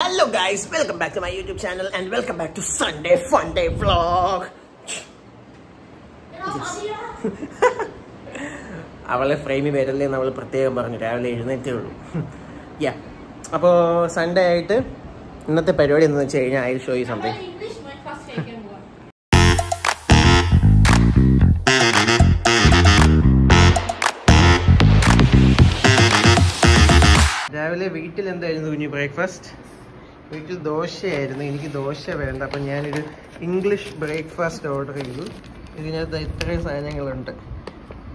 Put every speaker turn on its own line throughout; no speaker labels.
Hello guys, welcome back to my YouTube channel and welcome back to Sunday Fun Day Vlog. അവളെ ഫ്രെയിമിൽ വരല്ലേ നമ്മൾ പ്രത്യേകം പറഞ്ഞു രാവിലെ എഴുന്നേറ്റേ ഉള്ളൂ. യാ, അപ്പോൾ സൺഡേ ആയിട്ട് ഇന്നത്തെ പരിപാടി എന്താണെന്ന് വെച്ച് കഴിഞ്ഞാൽ I will show you something. രാവിലെ വീട്ടിൽ എന്തായിരുന്നു കുഞ്ഞു ബ്രേക്ക്ഫാസ്റ്റ്? വീട്ടിൽ ദോശയായിരുന്നു. എനിക്ക് ദോശ വേണ്ട, അപ്പം ഞാനൊരു ഇംഗ്ലീഷ് ബ്രേക്ക്ഫാസ്റ്റ് ഓർഡർ ചെയ്തു. ഇതിനകത്ത് ഇത്രയും സാധനങ്ങളുണ്ട്: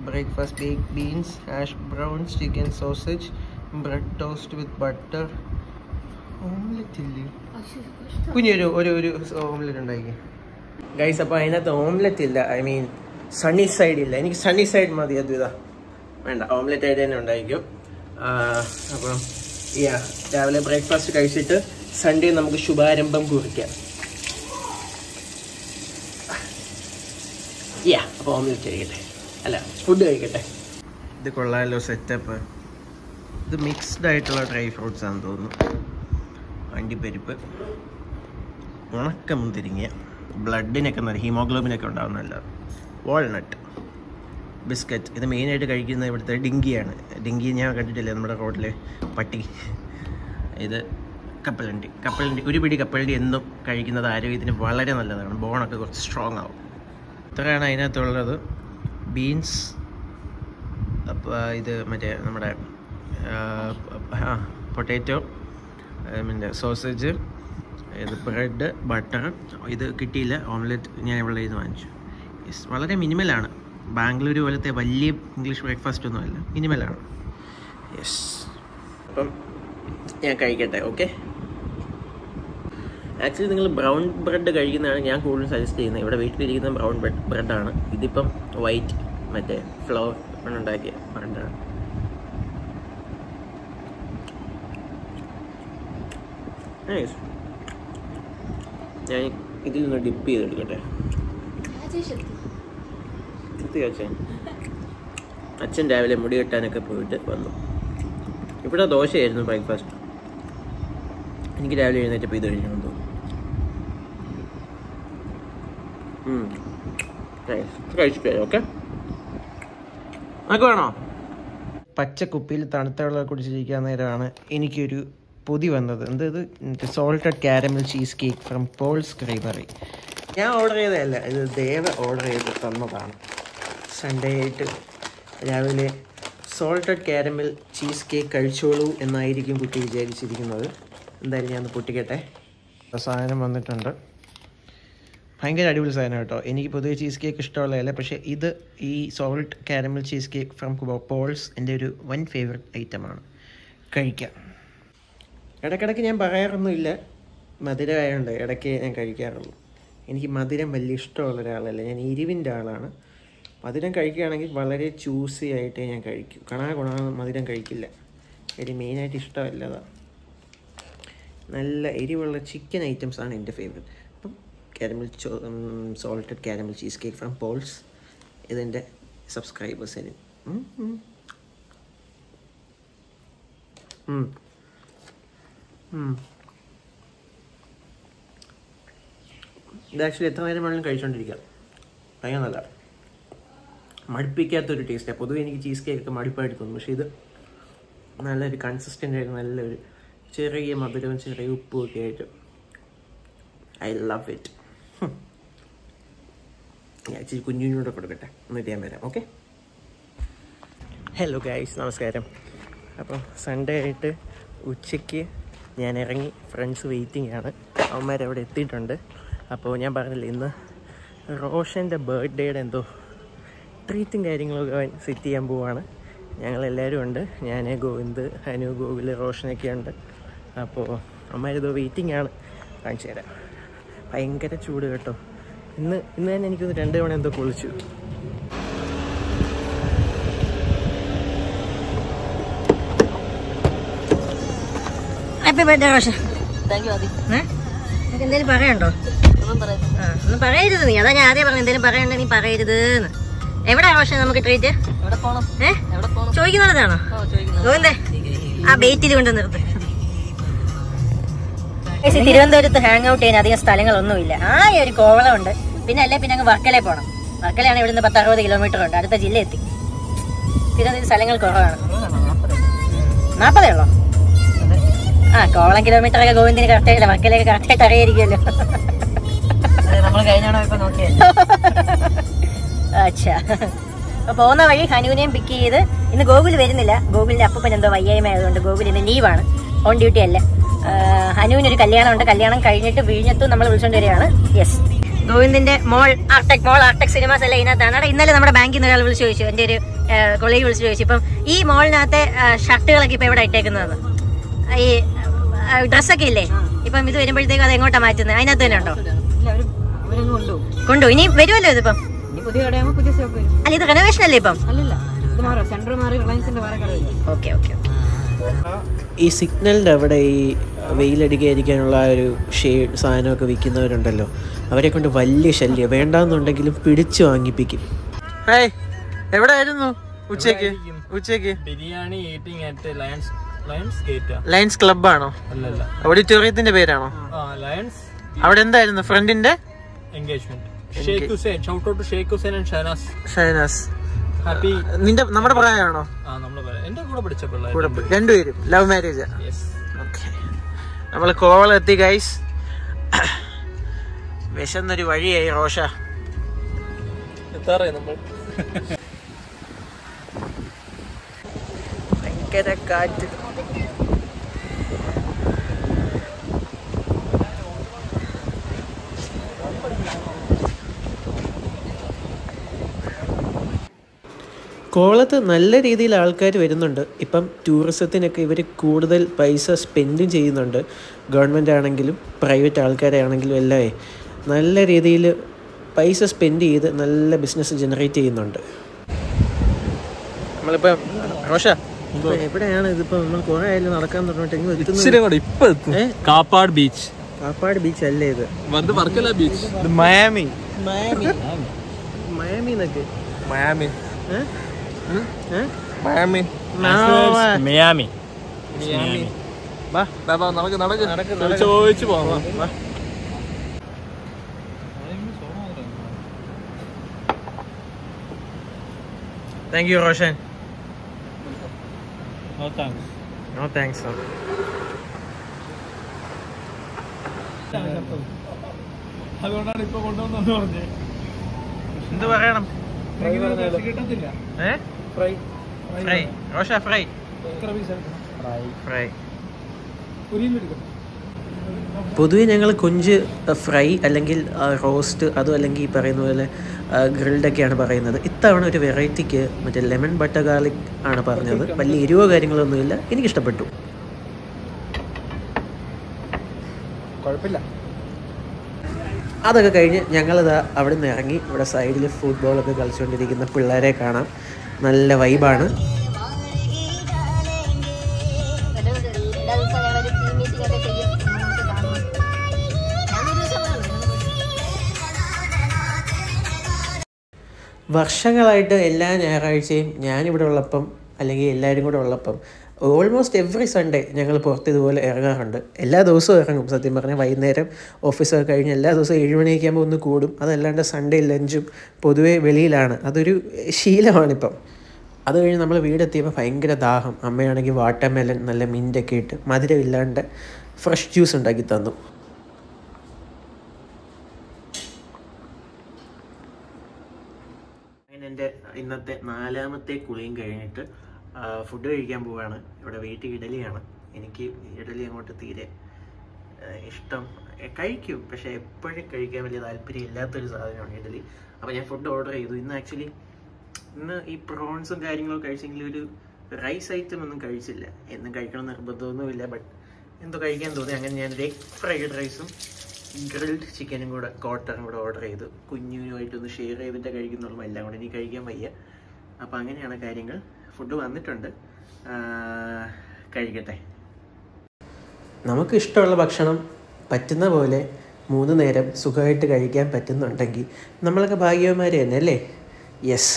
breakfast, bake beans, hash browns, chicken sausage, bread toast with butter, omelette ഇല്ലേ കുഞ്ഞൊരു ഒരു ഓംലെറ്റ് ഉണ്ടാക്കി ഗൈസ്. അപ്പോൾ അതിനകത്ത് ഓംലെറ്റ് ഇല്ല, ഐ മീൻ സണ്ണി സൈഡ് ഇല്ല. എനിക്ക് സണ്ണി സൈഡ് മതി, അത് ഇതാ വേണ്ട, ഓംലെറ്റ് ആയിട്ട് തന്നെ ഉണ്ടായിരിക്കും. അപ്പം രാവിലെ ബ്രേക്ക്ഫാസ്റ്റ് കഴിച്ചിട്ട് സൺഡേ നമുക്ക് ശുഭാരംഭം കുറിക്കാം. അപ്പോൾ ഓംലെറ്റ് കഴിക്കട്ടെ, അല്ല ഫുഡ് കഴിക്കട്ടെ. ഇത് കൊള്ളാമല്ലോ സെറ്റപ്പ്. ഇത് മിക്സ്ഡ് ആയിട്ടുള്ള ഡ്രൈ ഫ്രൂട്ട്സ് ആണെന്ന് തോന്നുന്നു. അണ്ടിപ്പരിപ്പ്, ഉണക്കമുന്തിരിങ്ങ, ബ്ലഡിനൊക്കെ നല്ല ഹീമോഗ്ലോബിനൊക്കെ ഉണ്ടാകുന്നതല്ല, വാൾനട്ട്, ബിസ്ക്കറ്റ്. ഇത് മെയിനായിട്ട് കഴിക്കുന്നത് ഇവിടുത്തെ ഡിങ്കിയാണ്. ഡിങ്കി ഞാൻ കണ്ടിട്ടില്ലേ, നമ്മുടെ റോഡിലെ പട്ടി. ഇത് കപ്പലണ്ടി. ഒരു പിടി കപ്പലണ്ടി എന്നും കഴിക്കുന്നത് ആരോഗ്യത്തിന് വളരെ നല്ലതാണ്. ബോണൊക്കെ കുറച്ച് സ്ട്രോങ് ആവും. ഇത്രയാണ് അതിനകത്തുള്ളത്. ബീൻസ്, ഇത് മറ്റേ നമ്മുടെ പൊട്ടാറ്റോ, പിന്നെ സോസേജ്, ഇത് ബ്രെഡ്, ബട്ടർ. ഇത് കിട്ടിയില്ല, ഓംലെറ്റ് ഞാൻ ഇവിടെ ഇത് വാങ്ങിച്ചു. വളരെ മിനിമലാണ്. ബാംഗ്ലൂർ പോലത്തെ വലിയ ഇംഗ്ലീഷ് ബ്രേക്ക്ഫാസ്റ്റ് ഒന്നുമല്ല, മിനിമലാണ്. യെസ്, അപ്പം ഞാൻ കഴിക്കട്ടെ. ഓക്കെ, ആക്ച്വലി നിങ്ങൾ ബ്രൗൺ ബ്രെഡ് കഴിക്കുന്നതാണ് ഞാൻ കൂടുതലും സജസ്റ്റ് ചെയ്യുന്നത്. ഇവിടെ വീട്ടിലിരിക്കുന്ന ബ്രൗൺ ബ്രെഡാണ്. ഇതിപ്പം വൈറ്റ് മറ്റേ ഫ്ലവർ ഉണ്ടാക്കിയ ബ്രെഡാണ്. ഞാൻ ഇതിൽ നിന്ന് ഡിപ്പ് ചെയ്തെടുക്കട്ടെ. അച്ഛൻ രാവിലെ മുടി കെട്ടാനൊക്കെ പോയിട്ട് വന്നു. ഇവിടെ ദോശയായിരുന്നു ബ്രേക്ക്ഫാസ്റ്റ്. എനിക്ക് രാവിലെ എഴുന്നേറ്റപ്പോൾ ഇത് കഴിക്കണം തോന്നുന്നു. കഴിച്ചിട്ടേ. ഓക്കെ, നമുക്ക് വേണോ? പച്ചക്കുപ്പിയിൽ തണുത്ത വെള്ളം കുടിച്ചിരിക്കാൻ നേരമാണ് എനിക്കൊരു പൊതി വന്നത്. എന്തത്? Salted caramel cheesecake from Paul's creamery. ഞാൻ ഓർഡർ ചെയ്തതല്ല, ഇത് ദേവ ഓർഡർ ചെയ്ത് തന്നതാണ്. സൺഡേ ആയിട്ട് രാവിലെ സോൾട്ടഡ് കാരമൽ ചീസ് കേക്ക് കഴിച്ചോളൂ എന്നായിരിക്കും കുട്ടി വിചാരിച്ചിരിക്കുന്നത്. എന്തായാലും ഞാൻ പൊട്ടിക്കട്ടെ. സാധനം വന്നിട്ടുണ്ട്. ഭയങ്കര അടിപൊളി സാധനം കേട്ടോ. എനിക്ക് പൊതുവെ ചീസ് കേക്ക് ഇഷ്ടമുള്ളതല്ല, പക്ഷേ ഇത് ഈ salt caramel cheesecake from Paul's എൻ്റെ ഒരു വൻ ഫേവറേറ്റ് ഐറ്റമാണ്. കഴിക്കാം. ഇടയ്ക്കിടയ്ക്ക് ഞാൻ പറയാറൊന്നുമില്ല, മധുരമായതുകൊണ്ട് ഇടയ്ക്ക് ഞാൻ കഴിക്കാറുള്ളൂ. എനിക്ക് മധുരം വലിയ ഇഷ്ടമുള്ള ഒരാളല്ല, ഞാൻ എരിവിൻ്റെ ആളാണ്. മധുരം കഴിക്കുകയാണെങ്കിൽ വളരെ ചൂസി ആയിട്ടേ ഞാൻ കഴിക്കൂ. മധുരം കഴിക്കില്ല. എനിക്ക് മെയിനായിട്ട് ഇഷ്ടമല്ല അതാണ്. നല്ല എരിവുള്ള ചിക്കൻ ഐറ്റംസാണ് എൻ്റെ ഫേവറേറ്റ്. അപ്പം salted caramel cheesecake from Paul's ഇതെൻ്റെ സബ്സ്ക്രൈബേഴ്സിന്. ഇത് ആക്ച്വലി എത്ര നേരം വേണമെങ്കിലും കഴിച്ചുകൊണ്ടിരിക്കാം. ഭയങ്കര നല്ല മടുപ്പിക്കാത്തൊരു ടേസ്റ്റാണ്. പൊതുവെ എനിക്ക് ചീസ് കേക്കൊക്കെ മടുപ്പായിട്ട് തോന്നും, പക്ഷേ ഇത് നല്ലൊരു കൺസിസ്റ്റൻ്റ് ആയിട്ട് നല്ലൊരു ചെറിയ മധുരവും ചെറിയ ഉപ്പും ഒക്കെ ആയിട്ട് ഐ ലവ് ഇറ്റ്. ഞാൻ ഇച്ചിരി കുഞ്ഞിനൂടെ കൊടുക്കട്ടെ, എന്നിട്ട് ഞാൻ വരാം. ഓക്കെ, ഹലോ ഗൈസ്, നമസ്കാരം. അപ്പോൾ സൺഡേ ആയിട്ട് ഉച്ചയ്ക്ക് ഞാൻ ഇറങ്ങി. ഫ്രണ്ട്സ് വെയിറ്റിംഗ് ആണ്, അവന്മാരവിടെ എത്തിയിട്ടുണ്ട്. അപ്പോൾ ഞാൻ പറഞ്ഞില്ല, ഇന്ന് റോഷൻ്റെ ബർത്ത്ഡേയുടെ എന്തോ ട്രീറ്റും കാര്യങ്ങളൊക്കെ സെറ്റ് ചെയ്യാൻ പോവാണ്. ഞങ്ങളെല്ലാവരും ഉണ്ട്. ഞാൻ, ഗോവിന്ദ്, അനു, ഗോകുൽ, റോഷനൊക്കെ ഉണ്ട്. അപ്പോൾ അമ്മമാരിതോ വെയിറ്റിംഗ് ആണ്. കാണിച്ചു തരാം. ഭയങ്കര ചൂട് കേട്ടോ. ഇന്ന് തന്നെ എനിക്കൊന്ന് 2 തവണ എന്തോ കുളിച്ചു. Happy birthday Roshan. എന്തേലും പറയണ്ടോ? ഒന്നും പറയരുത് നീ. അതാ ഞാൻ ആദ്യം പറഞ്ഞു, എന്തേലും പറയണ്ട നീ പറയരുത് എന്ന്. എവിടെയാ റോഷൻ നമുക്ക് ട്രീറ്റ്? ചോദിക്കുന്നതാണോ? ഗോവിന്ദേ, ആ ബേറ്റിൽ കൊണ്ട് നിർത്ത്.
തിരുവനന്തപുരത്ത് ഹാങ് ഔട്ട് ചെയ്യാൻ അധികം സ്ഥലങ്ങളൊന്നുമില്ല. ഒരു കോവളമുണ്ട്, പിന്നെ അങ്ങ് വർക്കലേ പോകണം. വർക്കലയാണ് ഇവിടുന്ന് 10-60 കിലോമീറ്റർ ഉണ്ട്, അടുത്ത ജില്ല എത്തി. തിരുവനന്തപുരം സ്ഥലങ്ങൾ കുറവാണ്. 40 ഉള്ളോ? കോവളം കിലോമീറ്റർ ഒക്കെ ഗോവിന്ദിന് കറക്റ്റായില്ല, വർക്കലൊക്കെ കറക്റ്റായിട്ട് അറിയായിരിക്കുമല്ലോ. അച്ഛാ, അപ്പൊ പോകുന്ന വഴി ഹനുവിനെയും പിക്ക് ചെയ്ത്, ഇന്ന് ഗോകുൽ വരുന്നില്ല. ഗോകുലിന്റെ അപ്പൻ എന്തോ വയ്യായ്മ ആയതുകൊണ്ട് ഗോകുൽ ഇന്ന് ലീവാണ്, ഓൺ ഡ്യൂട്ടി അല്ല. ഹനുവിനൊരു കല്യാണമുണ്ട്, കല്യാണം കഴിഞ്ഞിട്ട് വിഴിഞ്ഞത്തും നമ്മൾ വിളിച്ചോണ്ട് വരികയാണ്. യെസ്, ഗോവിന്ദിന്റെ മോൾ ആർടെക് സിനിമാസ് എല്ലാം ഇതിനകത്താണ്. ഇന്നലെ നമ്മുടെ ബാങ്കിൽ നിന്ന് ഒരാൾ വിളിച്ചു ചോദിച്ചു, എന്റെ ഒരു കൊളീഗ് വിളിച്ചു ചോദിച്ചു, ഇപ്പം ഈ മോളിനകത്തെ ഷർട്ടുകളൊക്കെ ഇപ്പൊ എവിടെ ഇട്ടേക്കുന്നത്, ഈ ഡ്രസ്സൊക്കെ ഇല്ലേ, ഇപ്പം ഇത് വരുമ്പോഴത്തേക്കും അത് എങ്ങോട്ടാ മാറ്റുന്നത്? അതിനകത്ത് തന്നെ ഉണ്ടോ? കൊണ്ടു ഇനി വരുമല്ലോ ഇതിപ്പം. അല്ല, ഇത് റെനോവേഷൻ അല്ലേ ഇപ്പം? Okay okay.
ഈ സിഗ്നലിൻ്റെ അവിടെ ഈ വെയിലടിക്കാതിരിക്കാനുള്ള ഒരു ഷെയ്ഡ് സാധനമൊക്കെ വിൽക്കുന്നവരുണ്ടല്ലോ, അവരെ കൊണ്ട് വലിയ ശല്യം. വേണ്ടാന്നുണ്ടെങ്കിലും പിടിച്ചു വാങ്ങിപ്പിക്കും. എവിടെയായിരുന്നു ഉച്ചക്ക്? ബിരിയാണി ലയൺസ് ക്ലബ് ആണോ? ഓഡിറ്റോറിയത്തിന്റെ പേരാണോ? അവിടെ എന്തായിരുന്നു ഫ്രണ്ടിന്റെ എൻഗേജ്മെന്റ്? നമ്മുടെ പ്രായമാണോ? രണ്ടുപേരും ലവ് മാരേജ്. നമ്മള് കോവളം എത്തി ഗൈസ്. വിശന്നൊരു വഴിയായി റോഷ. ഭയങ്കര കാറ്റ്. കോവളത്ത് നല്ല രീതിയിൽ ആൾക്കാർ വരുന്നുണ്ട്. ഇപ്പം ടൂറിസത്തിനൊക്കെ ഇവർ കൂടുതൽ പൈസ സ്പെൻഡും ചെയ്യുന്നുണ്ട്. ഗവൺമെൻറ് ആണെങ്കിലും പ്രൈവറ്റ് ആൾക്കാരാണെങ്കിലും എല്ലാം നല്ല രീതിയിൽ പൈസ സ്പെൻഡ് ചെയ്ത് നല്ല ബിസിനസ് ജനറേറ്റ് ചെയ്യുന്നുണ്ട്. നമ്മളിപ്പം റോഷ എവിടെയാണ് ഇതിപ്പോൾ? നമ്മൾ കുറേ ആയാലും നടക്കാൻ തുടങ്ങിയിട്ട് കാപ്പാട് ബീച്ച് അല്ലേ ഇത്? മയാമി എന്നൊക്കെ. ചോദിച്ചു പോവാം. Thank you Roshan. No thanks. അതുകൊണ്ടാണ് ഇപ്പൊ കൊണ്ടുവന്നു പറഞ്ഞത്. എന്ത് പറയണം? പൊതുവെ ഞങ്ങൾ കൊഞ്ച് ഫ്രൈ അല്ലെങ്കിൽ റോസ്റ്റ്, അതും അല്ലെങ്കിൽ ഈ പറയുന്ന പോലെ ഗ്രിൽഡൊക്കെയാണ് പറയുന്നത്. ഇത്തവണ ഒരു വെറൈറ്റിക്ക് മറ്റേ ലെമൺ ബട്ടർ ഗാർലിക് ആണ് പറഞ്ഞത്. വലിയ എരിവോ കാര്യങ്ങളൊന്നുമില്ല, എനിക്കിഷ്ടപ്പെട്ടു. കുഴപ്പമില്ല. അതൊക്കെ കഴിഞ്ഞ് ഞങ്ങളിതാ അവിടെ നിന്ന് ഇറങ്ങി. ഇവിടെ സൈഡിൽ ഫുട്ബോളൊക്കെ കളിച്ചുകൊണ്ടിരിക്കുന്ന പിള്ളേരെ കാണാം. നല്ല വൈബാണ്. വർഷങ്ങളായിട്ട് എല്ലാ ഞായറാഴ്ചയും ഞാനിവിടെ ഉള്ളപ്പം അല്ലെങ്കിൽ എല്ലാവരും കൂടെ ഉള്ളപ്പം ഓൾമോസ്റ്റ് എവറി സൺഡേ ഞങ്ങൾ പുറത്ത് ഇതുപോലെ ഇറങ്ങാറുണ്ട്. എല്ലാ ദിവസവും ഇറങ്ങും. സത്യം പറഞ്ഞാൽ വൈകുന്നേരം ഓഫീസൊക്കെ കഴിഞ്ഞ് എല്ലാ ദിവസവും 7 മണിയൊക്കെ ആകുമ്പോൾ ഒന്ന് കൂടും. അതല്ലാണ്ട് സൺഡേ ലഞ്ചും പൊതുവേ വെളിയിലാണ്. അതൊരു ശീലമാണിപ്പം. അത് കഴിഞ്ഞ് നമ്മൾ വീടെത്തിയപ്പോൾ ഭയങ്കര ദാഹം. അമ്മയാണെങ്കിൽ വാട്ടർമെലൻ നല്ല മിൻ്റൊക്കെ ഇട്ട് മധുരമില്ലാണ്ട് ഫ്രഷ് ജ്യൂസ് ഉണ്ടാക്കി തന്നു. അങ്ങനെ എൻ്റെ ഇന്നത്തെ 4ാമത്തെ കുളിയും കഴിഞ്ഞിട്ട് ഫുഡ് കഴിക്കാൻ പോവുകയാണ്. ഇവിടെ വീട്ടിൽ ഇഡലിയാണ്. എനിക്ക് ഇഡലി അങ്ങോട്ട് തീരെ ഇഷ്ടം, കഴിക്കും, പക്ഷേ എപ്പോഴും കഴിക്കാൻ വലിയ താല്പര്യം ഇല്ലാത്തൊരു സാധനമാണ് ഇഡലി. അപ്പോൾ ഞാൻ ഫുഡ് ഓർഡർ ചെയ്തു. ഇന്ന് ഈ പ്രോൺസും കാര്യങ്ങളൊക്കെ കഴിച്ചെങ്കിലും ഒരു റൈസ് ഐറ്റം ഒന്നും കഴിച്ചില്ല. എന്നും കഴിക്കണം നിർബന്ധമൊന്നുമില്ല, ബട്ട് എന്തോ കഴിക്കാൻ തോന്നി. അങ്ങനെ ഞാനൊരു എഗ് ഫ്രൈഡ് റൈസും ഗ്രിൽഡ് ചിക്കനും കൂടെ ക്വാർട്ടറും കൂടെ ഓർഡർ ചെയ്തു. കുഞ്ഞുമായിട്ടൊന്ന് ഷെയർ ചെയ്തിട്ട് കഴിക്കുന്നുള്ളൂ, എല്ലാം കൂടെ എനിക്ക് കഴിക്കാൻ വയ്യ. അപ്പോൾ അങ്ങനെയാണ് കാര്യങ്ങൾ. ഫുഡ് വന്നിട്ടുണ്ട്, കഴിക്കട്ടെ. നമുക്ക് ഇഷ്ടമുള്ള ഭക്ഷണം പറ്റുന്ന പോലെ 3 നേരം സുഖമായിട്ട് കഴിക്കാൻ പറ്റുന്നുണ്ടെങ്കിൽ നമ്മളൊക്കെ ഭാഗ്യവന്മാർ തന്നെ അല്ലേ? യെസ്.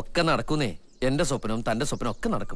ഒക്കെ നടക്കുന്നേ. എൻ്റെ സ്വപ്നവും തൻ്റെ സ്വപ്നം ഒക്കെ നടക്കും.